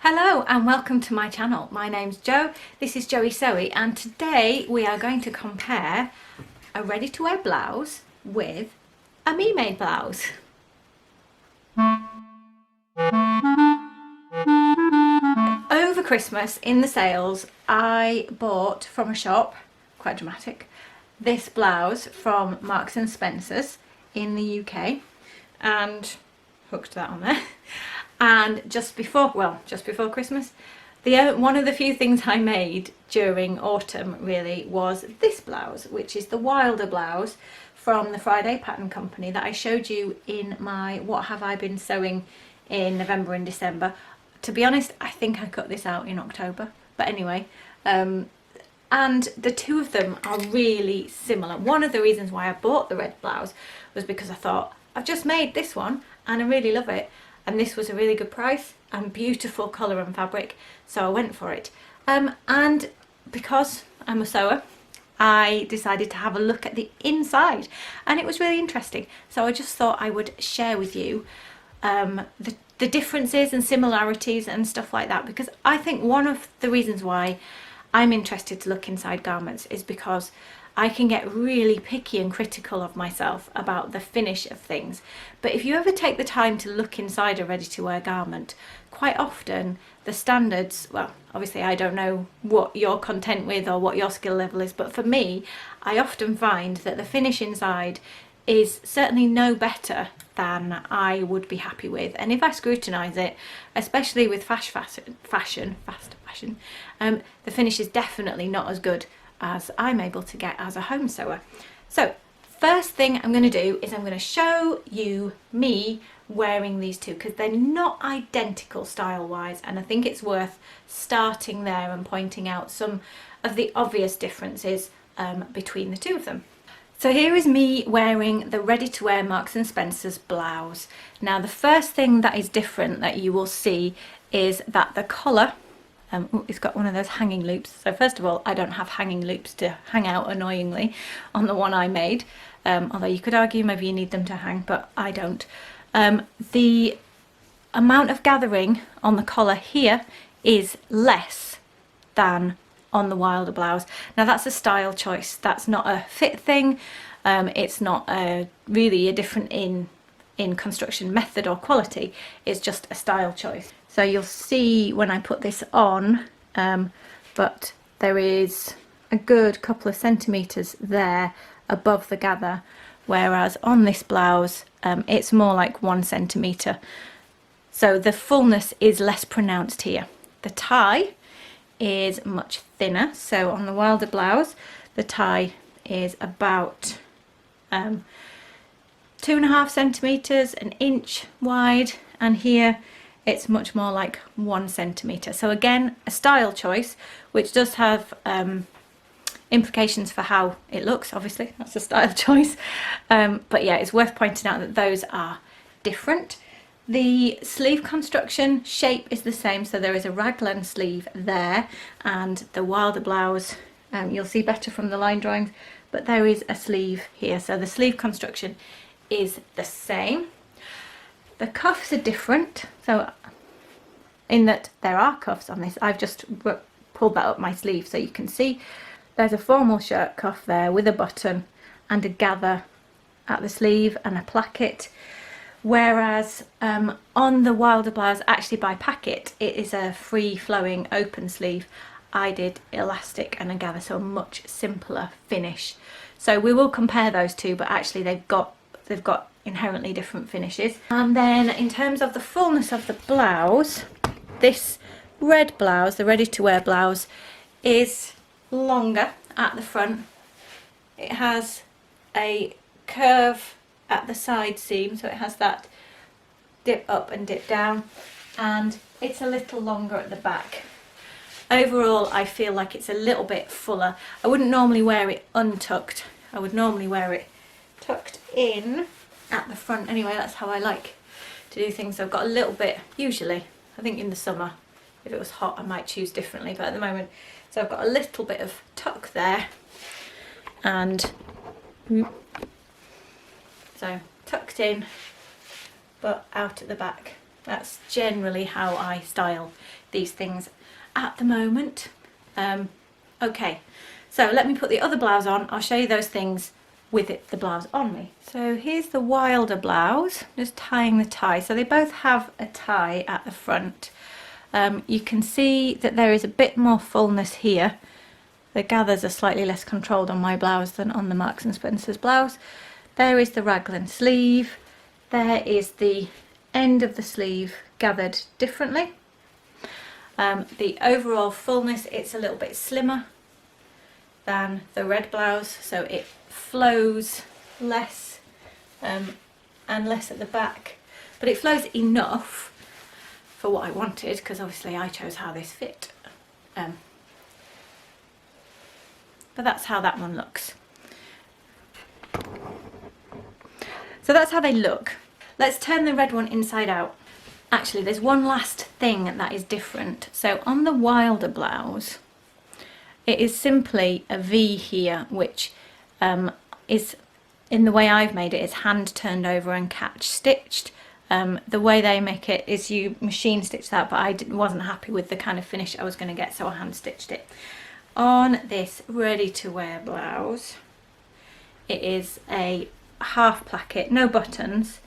Hello and welcome to my channel. My name's Jo, this is Joey Sewy, and today we are going to compare a ready-to-wear blouse with a me-made blouse. Over Christmas in the sales I bought from a shop, quite dramatic, this blouse from Marks and Spencer's in the UK and hooked that on there. And just before Christmas, one of the few things I made during autumn really was this blouse, which is the Wilder blouse from the Friday Pattern Company that I showed you in my What Have I Been Sewing in November and December. To be honest, I think I cut this out in October, but anyway, and the two of them are really similar. One of the reasons why I bought the red blouse was because I thought, I've just made this one and I really love it. And this was a really good price and beautiful colour and fabric, so I went for it. And because I'm a sewer, I decided to have a look at the inside, and it was really interesting. So I just thought I would share with you the differences and similarities and stuff like that, because I think one of the reasons why I'm interested to look inside garments is because I can get really picky and critical of myself about the finish of things. But if you ever take the time to look inside a ready-to-wear garment, quite often the standards, well, obviously I don't know what you're content with or what your skill level is, but for me, I often find that the finish inside is certainly no better than I would be happy with. And if I scrutinise it, especially with fast fashion, the finish is definitely not as good as I'm able to get as a home sewer. So first thing I'm going to do is I'm going to show you me wearing these two, because they're not identical style wise, and I think it's worth starting there and pointing out some of the obvious differences between the two of them. So here is me wearing the ready-to-wear Marks and Spencer's blouse. Now the first thing that is different that you will see is that the collar, it's got one of those hanging loops. So first of all, I don't have hanging loops to hang out annoyingly on the one I made, although you could argue maybe you need them to hang, but I don't. The amount of gathering on the collar here is less than on the Wilder blouse. Now that's a style choice, that's not a fit thing, it's not really a different in construction method or quality, it's just a style choice. So you'll see when I put this on, but there is a good couple of centimetres there above the gather, whereas on this blouse it's more like 1 centimetre. So the fullness is less pronounced here. The tie is much thinner, so on the Wilder blouse the tie is about 2.5 centimetres, an inch wide, and here it's much more like 1 centimetre. So again, a style choice, which does have implications for how it looks, obviously, that's a style choice. But yeah, it's worth pointing out that those are different. The sleeve construction shape is the same, so there is a raglan sleeve there, and the Wilder blouse, you'll see better from the line drawings, but there is a sleeve here, so the sleeve construction is the same. The cuffs are different, so in that there are cuffs on this. I've just pulled that up my sleeve so you can see there's a formal shirt cuff there with a button and a gather at the sleeve and a placket, whereas on the Wilder blouse, actually by packet, it is a free flowing open sleeve. I did elastic and a gather, so a much simpler finish. So we will compare those two, but actually they've got inherently different finishes. And then in terms of the fullness of the blouse, this red blouse, the ready-to-wear blouse, is longer at the front. It has a curve at the side seam, so it has that dip up and dip down, and it's a little longer at the back. Overall, I feel like it's a little bit fuller. I wouldn't normally wear it untucked. I would normally wear it tucked in at the front anyway. That's how I like to do things. So I've got a little bit, usually, I think in the summer, if it was hot I might choose differently, but at the moment, so I've got a little bit of tuck there, and so tucked in but out at the back. That's generally how I style these things at the moment. Okay, so let me put the other blouse on. I'll show you those things with the blouse on me. So here's the wilder blouse, just tying the tie. So they both have a tie at the front. You can see that there is a bit more fullness here. The gathers are slightly less controlled on my blouse than on the Marks and Spencer's blouse. There is the raglan sleeve. There is the end of the sleeve gathered differently. The overall fullness, it's a little bit slimmer than the red blouse, so it flows less and less at the back, but it flows enough for what I wanted, because obviously I chose how this fit. But that's how that one looks. So that's how they look. Let's turn the red one inside out. Actually, there's one last thing that is different. So on the wilder blouse, it is simply a V here, which is, in the way I've made it, is hand turned over and catch stitched. The way they make it is you machine stitch that, but I wasn't happy with the kind of finish I was going to get, so I hand stitched it. On this ready to wear blouse, it is a half placket, no buttons,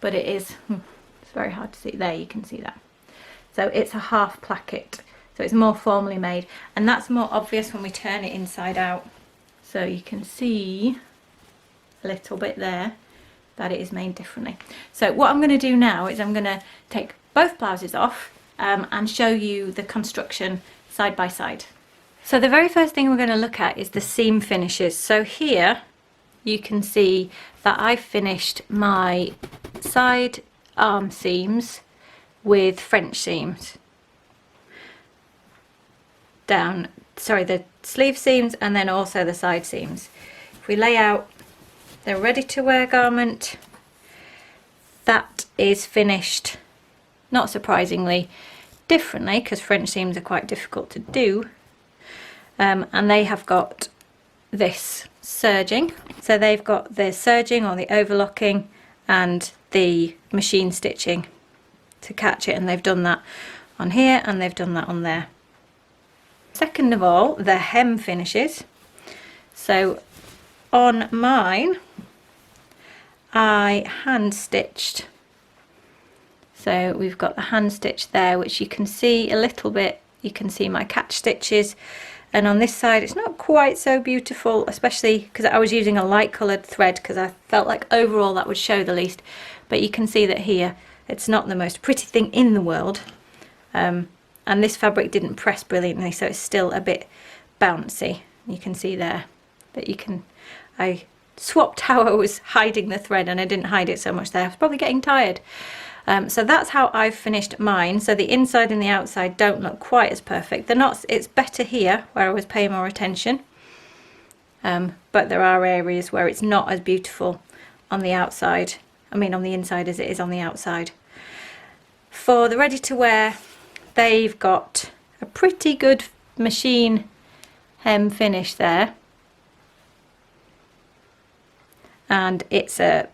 but it is, it's very hard to see, there you can see that. So it's a half placket, so it's more formally made, and that's more obvious when we turn it inside out. So you can see a little bit there that it is made differently. So what I'm going to do now is I'm going to take both blouses off and show you the construction side by side. So the very first thing we're going to look at is the seam finishes. So here you can see that I've finished my side arm seams with French seams. The sleeve seams and then also the side seams. If we lay out the ready to wear garment, that is finished, not surprisingly, differently, because French seams are quite difficult to do. And they have got this serging. So they've got the serging or the overlocking and the machine stitching to catch it, and they've done that on here and they've done that on there. Second of all, the hem finishes. So on mine, I hand stitched. So we've got the hand stitch there, which you can see a little bit. You can see my catch stitches. And on this side, it's not quite so beautiful, especially because I was using a light coloured thread, because I felt like overall that would show the least. But you can see that here, it's not the most pretty thing in the world. And this fabric didn't press brilliantly, so it's still a bit bouncy. You can see there that I swapped how I was hiding the thread, and I didn't hide it so much there. I was probably getting tired. So that's how I've finished mine. So the inside and the outside don't look quite as perfect. They're not. It's better here where I was paying more attention. But there are areas where it's not as beautiful on the outside. I mean on the inside as it is on the outside. For the ready to wear, they've got a pretty good machine hem finish there. And it's a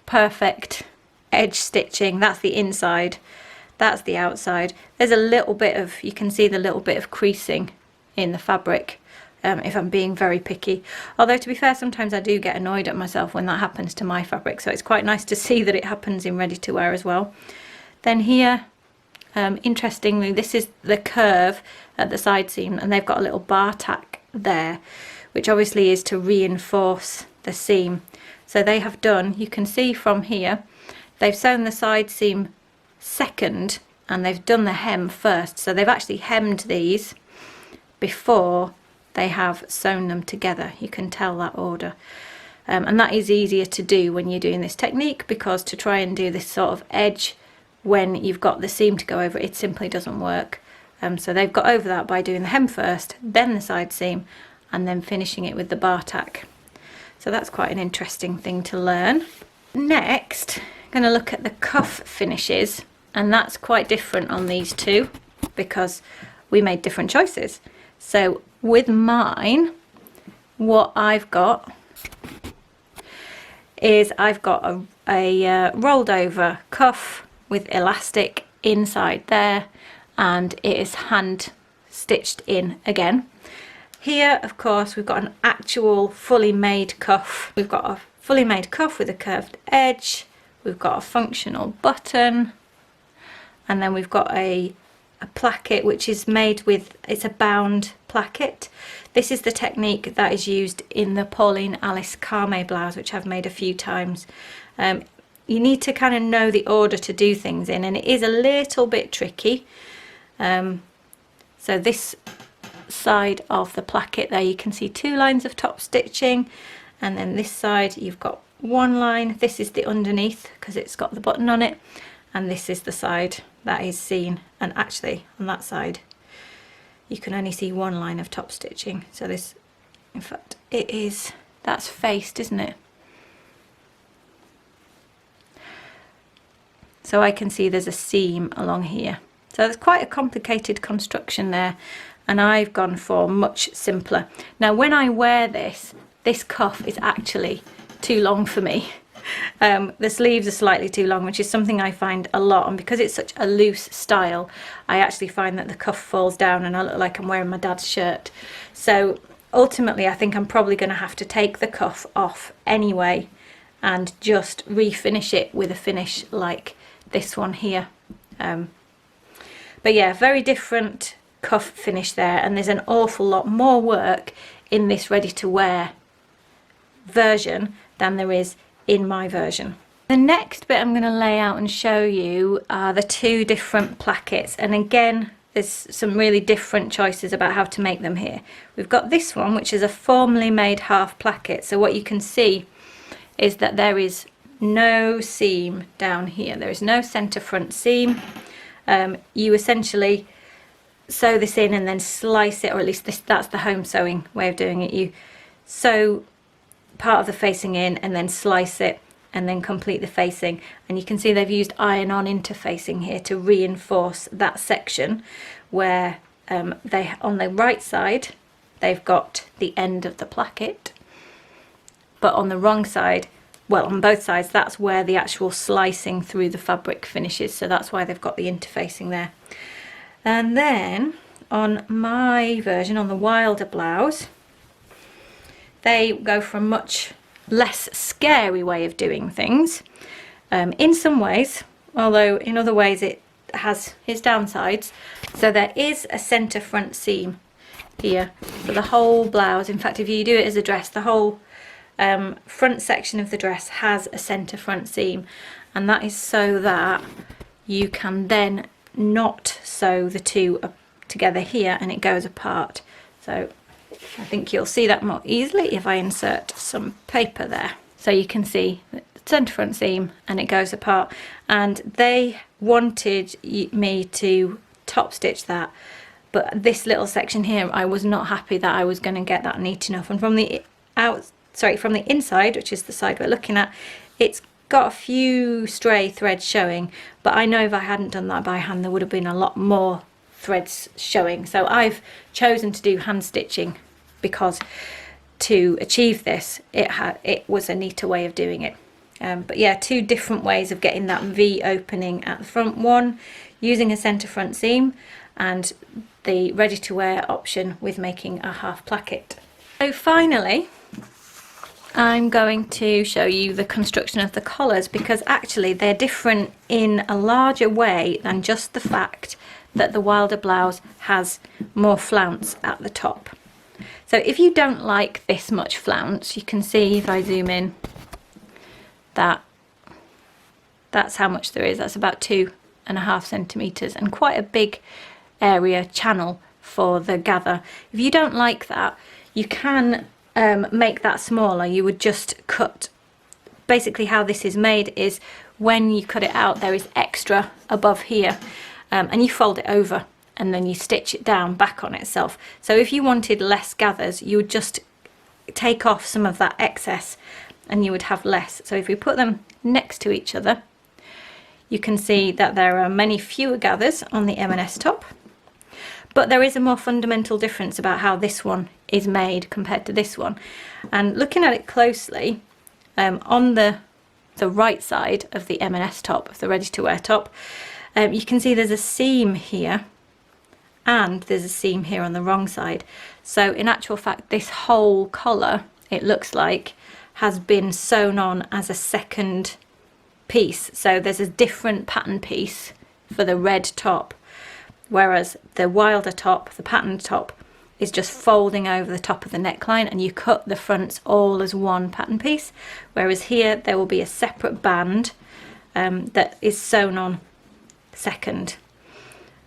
perfect edge stitching. That's the inside, that's the outside. There's a little bit of, you can see the little bit of creasing in the fabric if I'm being very picky. Although to be fair, sometimes I do get annoyed at myself when that happens to my fabric, so it's quite nice to see that it happens in ready to wear as well. Then here, interestingly, this is the curve at the side seam, and they've got a little bar tack there, which obviously is to reinforce the seam. So they have done, you can see from here, they've sewn the side seam second and they've done the hem first. So they've actually hemmed these before they have sewn them together. You can tell that order. And that is easier to do when you're doing this technique, because to try and do this sort of edge when you've got the seam to go over, it simply doesn't work. So they've got over that by doing the hem first, then the side seam, and then finishing it with the bar tack. So that's quite an interesting thing to learn. Next, I'm going to look at the cuff finishes, and that's quite different on these two because we made different choices. So with mine, what I've got is I've got a rolled over cuff with elastic inside there, and it is hand stitched in again. Here, of course, we've got an actual fully made cuff. We've got a fully made cuff with a curved edge. We've got a functional button, and then we've got a placket which is made with, it's a bound placket. This is the technique that is used in the Pauline Alice Carme blouse, which I've made a few times. You need to kind of know the order to do things in, and it is a little bit tricky. So this side of the placket there, you can see 2 lines of top stitching, and then this side you've got 1 line. This is the underneath because it's got the button on it, and this is the side that is seen, and actually on that side you can only see 1 line of top stitching. So this, in fact, it is, that's faced, isn't it? So I can see there's a seam along here. So there's quite a complicated construction there, and I've gone for much simpler. Now when I wear this cuff is actually too long for me. The sleeves are slightly too long, which is something I find a lot, and because it's such a loose style, I actually find that the cuff falls down and I look like I'm wearing my dad's shirt. So ultimately I think I'm probably going to have to take the cuff off anyway and just refinish it with a finish like this one here. But yeah, very different cuff finish there, and there's an awful lot more work in this ready to wear version than there is in my version. The next bit I'm going to lay out and show you are the 2 different plackets, and again there's some really different choices about how to make them here. We've got this one, which is a formally made half placket, so what you can see is that there is no seam down here. There is no centre front seam. You essentially sew this in and then slice it, or at least that's the home sewing way of doing it. You sew part of the facing in and then slice it and then complete the facing, and you can see they've used iron-on interfacing here to reinforce that section where they, on the right side, they've got the end of the placket, but on the wrong side, well, on both sides, that's where the actual slicing through the fabric finishes, so that's why they've got the interfacing there. And then on my version, on the Wilder blouse, they go for a much less scary way of doing things in some ways, although in other ways it has its downsides. So there is a centre front seam here for the whole blouse. In fact, if you do it as a dress, the whole front section of the dress has a centre front seam, and that is so that you can then not sew the 2 up together here and it goes apart. So I think you'll see that more easily if I insert some paper there. So you can see the centre front seam and it goes apart, and they wanted me to top stitch that, but this little section here I was not happy that I was going to get that neat enough, and from the from the inside, which is the side we're looking at, it's got a few stray threads showing, but I know if I hadn't done that by hand there would have been a lot more threads showing. So I've chosen to do hand stitching because to achieve this it was a neater way of doing it. But yeah, 2 different ways of getting that V opening at the front. One using a centre front seam, and the ready to wear option with making a half placket. So finally I'm going to show you the construction of the collars, because actually they're different in a larger way than just the fact that the Wilder blouse has more flounce at the top. So if you don't like this much flounce, you can see if I zoom in that that's how much there is. That's about 2.5 centimetres, and quite a big area channel for the gather. If you don't like that, you can make that smaller. You would just cut, basically how this is made is when you cut it out there is extra above here, and you fold it over and then you stitch it down back on itself. So if you wanted less gathers, you would just take off some of that excess and you would have less. So if we put them next to each other, you can see that there are many fewer gathers on the M&S top, but there is a more fundamental difference about how this one is made compared to this one. And looking at it closely, on the the right side of the M&S top, of the ready-to-wear top, you can see there's a seam here and there's a seam here on the wrong side. So in actual fact, this whole collar, it looks like, has been sewn on as a second piece. So there's a different pattern piece for the red top, whereas the wilder top, the patterned top, is just folding over the top of the neckline, and you cut the fronts all as one pattern piece, whereas here there will be a separate band that is sewn on second,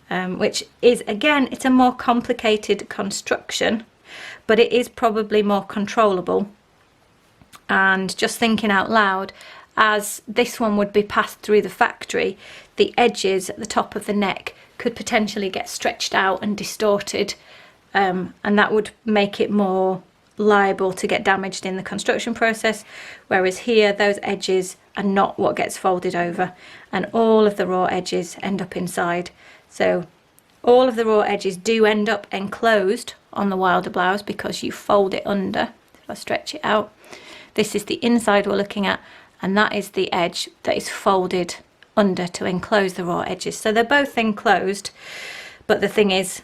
which is, again, it's a more complicated construction, but it is probably more controllable. And just thinking out loud, as this one would be passed through the factory, the edges at the top of the neck could potentially get stretched out and distorted, and that would make it more liable to get damaged in the construction process, whereas here those edges are not what gets folded over, and all of the raw edges end up inside. So all of the raw edges do end up enclosed on the wilder blouse because you fold it under. If I stretch it out, this is the inside we're looking at, and that is the edge that is folded under to enclose the raw edges. So they're both enclosed, but the thing is,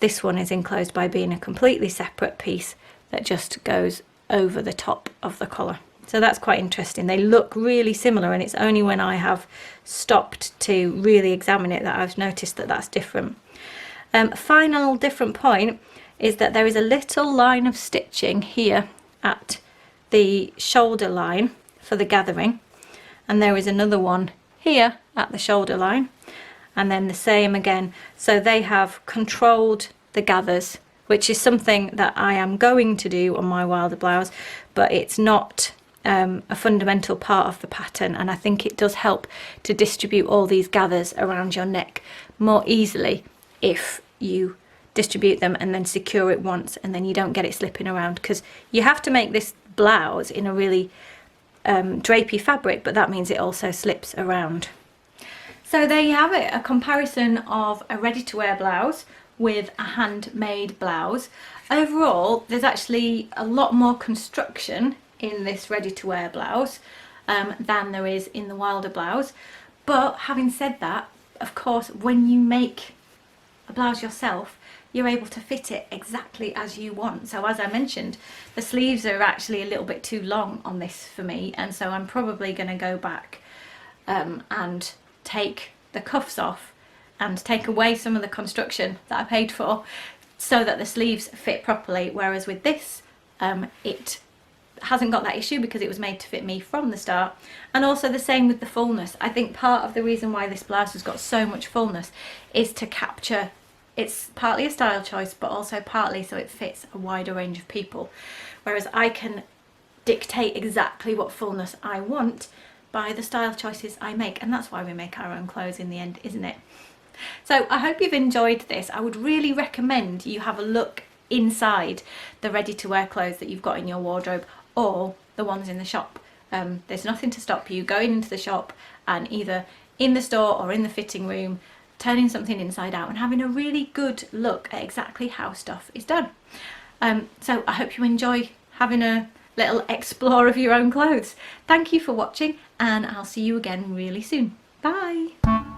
this one is enclosed by being a completely separate piece that just goes over the top of the collar. So that's quite interesting. They look really similar, and it's only when I have stopped to really examine it that I've noticed that that's different. Final different point is that there is a little line of stitching here at the shoulder line for the gathering, and there is another one here at the shoulder line, and then the same again. So they have controlled the gathers, which is something that I am going to do on my wilder blouse, but it's not a fundamental part of the pattern, and I think it does help to distribute all these gathers around your neck more easily if you distribute them and then secure it once, and then you don't get it slipping around, because you have to make this blouse in a really drapey fabric, but that means it also slips around. So there you have it, a comparison of a ready-to-wear blouse with a handmade blouse. Overall, there's actually a lot more construction in this ready-to-wear blouse than there is in the wilder blouse. But having said that, of course, when you make a blouse yourself, you're able to fit it exactly as you want. So as I mentioned, the sleeves are actually a little bit too long on this for me, and so I'm probably going to go back and take the cuffs off and take away some of the construction that I paid for so that the sleeves fit properly, whereas with this it hasn't got that issue because it was made to fit me from the start. And also the same with the fullness. I think part of the reason why this blouse has got so much fullness is to capture, it's partly a style choice, but also partly so it fits a wider range of people, whereas I can dictate exactly what fullness I want by the style choices I make, and that's why we make our own clothes in the end, isn't it? So I hope you've enjoyed this. I would really recommend you have a look inside the ready-to-wear clothes that you've got in your wardrobe, or the ones in the shop. There's nothing to stop you going into the shop and either in the store or in the fitting room turning something inside out and having a really good look at exactly how stuff is done. So I hope you enjoy having a little explore of your own clothes. Thank you for watching, and I'll see you again really soon. Bye!